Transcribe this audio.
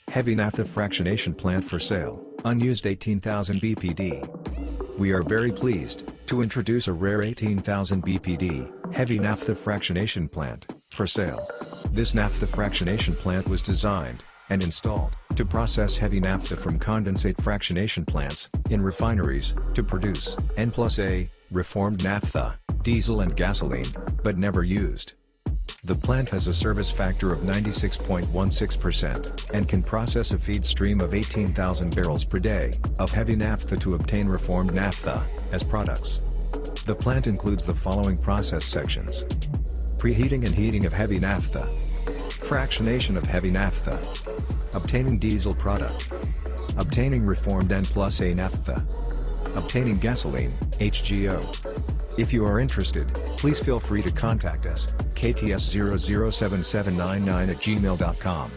Heavy Naphtha Fractionation Plant for sale, unused 18,000 BPD. We are very pleased to introduce a rare 18,000 BPD, Heavy Naphtha Fractionation Plant, for sale. This naphtha fractionation plant was designed and installed to process heavy naphtha from condensate fractionation plants in refineries to produce N+A, reformed naphtha, diesel and gasoline, but never used. The plant has a service factor of 96.16% and can process a feed stream of 18,000 barrels per day of heavy naphtha to obtain reformed naphtha as products. The plant includes the following process sections: preheating and heating of heavy naphtha, fractionation of heavy naphtha, obtaining diesel product, obtaining reformed N+A naphtha, obtaining gasoline, HGO. If you are interested, please feel free to contact us, kts007799@gmail.com.